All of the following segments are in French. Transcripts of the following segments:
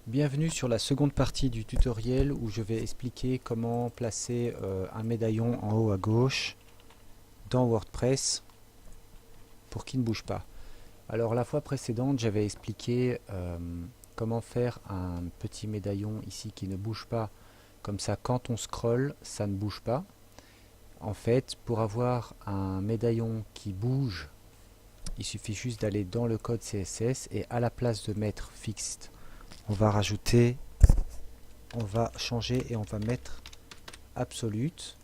Bienvenue sur la seconde partie du tutoriel où je vais expliquer comment placer un médaillon en haut à gauche dans WordPress pour qu'il ne bouge pas. Alors la fois précédente j'avais expliqué comment faire un petit médaillon ici qui ne bouge pas, comme ça quand on scrolle ça ne bouge pas. En fait, pour avoir un médaillon qui bouge, il suffit juste d'aller dans le code CSS et à la place de mettre fixed, on va changer et on va mettre absolute.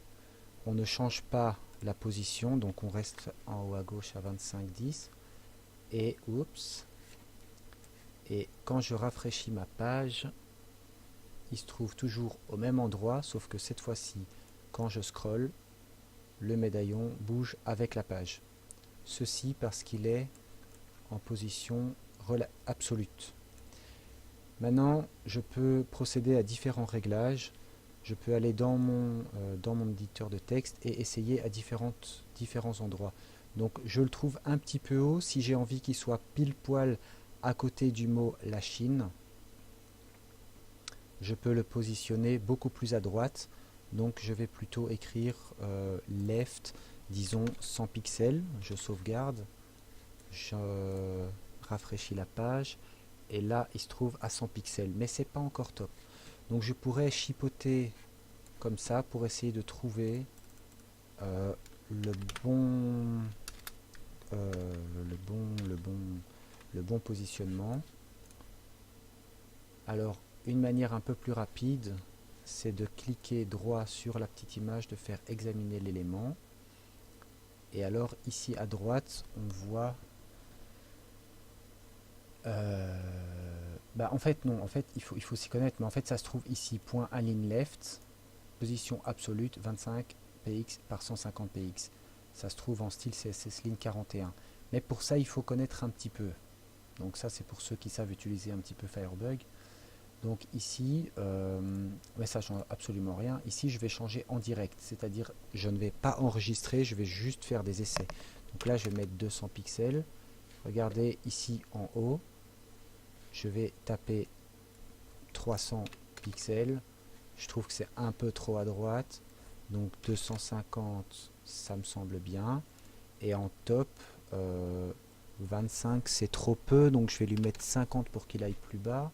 On ne change pas la position, donc on reste en haut à gauche à 25,10. Et oups. Et quand je rafraîchis ma page, il se trouve toujours au même endroit, sauf que cette fois-ci, quand je scrolle, le médaillon bouge avec la page. Ceci parce qu'il est en position absolue. Maintenant, je peux procéder à différents réglages. Je peux aller dans mon éditeur de texte et essayer à différents endroits. Donc je le trouve un petit peu haut. Si j'ai envie qu'il soit pile poil à côté du mot la Chine, je peux le positionner beaucoup plus à droite. Donc je vais plutôt écrire left, disons 100 pixels. Je sauvegarde, je rafraîchis la page et là il se trouve à 100 pixels. Mais c'est pas encore top. Donc je pourrais chipoter comme ça pour essayer de trouver euh, le bon euh, le bon le bon le bon positionnement. Alors une manière un peu plus rapide, c'est de cliquer droit sur la petite image, de faire examiner l'élément, et alors ici à droite on voit en fait non, en fait il faut s'y connaître, mais en fait ça se trouve ici, point align left, position absolue 25 px par 150 px. Ça se trouve en style CSS ligne 41. Mais pour ça, il faut connaître un petit peu. Donc ça, c'est pour ceux qui savent utiliser un petit peu Firebug. Donc ici, mais ça change absolument rien. Ici, je vais changer en direct. C'est-à-dire, je ne vais pas enregistrer, je vais juste faire des essais. Donc là, je vais mettre 200 pixels. Regardez ici en haut. Je vais taper 300 pixels. Je trouve que c'est un peu trop à droite. Donc 250, ça me semble bien. Et en top, 25 c'est trop peu, donc je vais lui mettre 50 pour qu'il aille plus bas.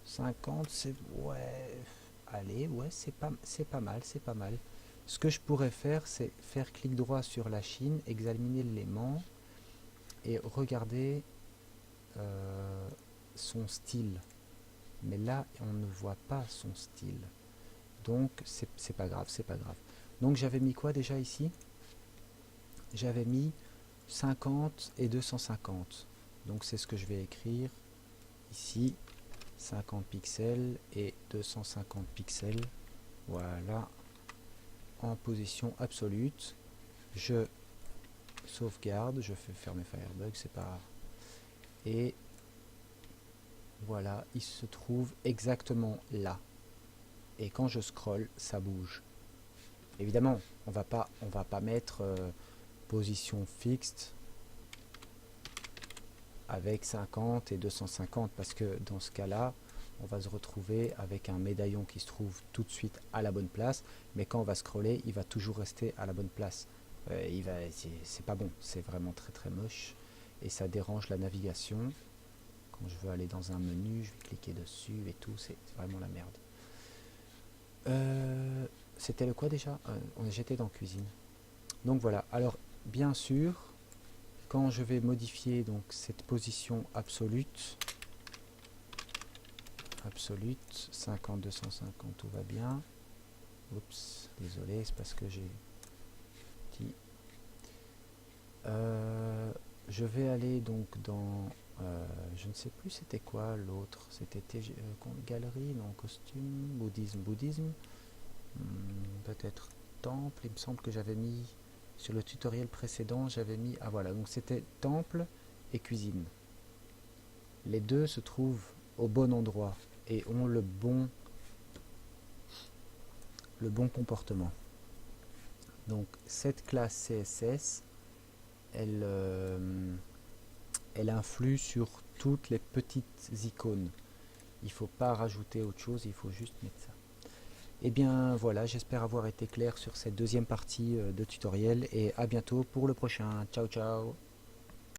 50 c'est... ouais... allez, ouais, c'est pas mal, c'est pas mal. Ce que je pourrais faire, c'est faire clic droit sur la Chine, examiner l'élément et regarder son style. Mais là, on ne voit pas son style. Donc, c'est pas grave, c'est pas grave. Donc, j'avais mis quoi déjà ici? J'avais mis 50 et 250. Donc, c'est ce que je vais écrire ici. 50 pixels et 250 pixels. Voilà. En position absolue. Je sauvegarde. Je fais fermer Firebug, c'est pas grave. Et voilà, il se trouve exactement là. Et quand je scrolle, ça bouge. Évidemment, on va pas mettre position fixe avec 50 et 250 parce que dans ce cas-là, on va se retrouver avec un médaillon qui se trouve tout de suite à la bonne place, mais quand on va scroller, il va toujours rester à la bonne place. C'est pas bon, c'est vraiment très très moche et ça dérange la navigation. Quand je veux aller dans un menu, je vais cliquer dessus et tout, c'est vraiment la merde. C'était le quoi déjà? J'étais dans cuisine. Donc voilà, alors bien sûr, quand je vais modifier donc cette position absolue, 50, 250, tout va bien. Oups, désolé, c'est parce que j'ai dit. Je vais aller donc dans, je ne sais plus c'était quoi l'autre, c'était galerie, non, costume, bouddhisme, peut-être temple, il me semble que j'avais mis, sur le tutoriel précédent, j'avais mis, ah voilà, donc c'était temple et cuisine. Les deux se trouvent au bon endroit et ont le bon comportement. Donc cette classe CSS, elle influe sur toutes les petites icônes. Il faut pas rajouter autre chose, il faut juste mettre ça. Et bien voilà, j'espère avoir été clair sur cette deuxième partie de tutoriel et à bientôt pour le prochain. Ciao ciao.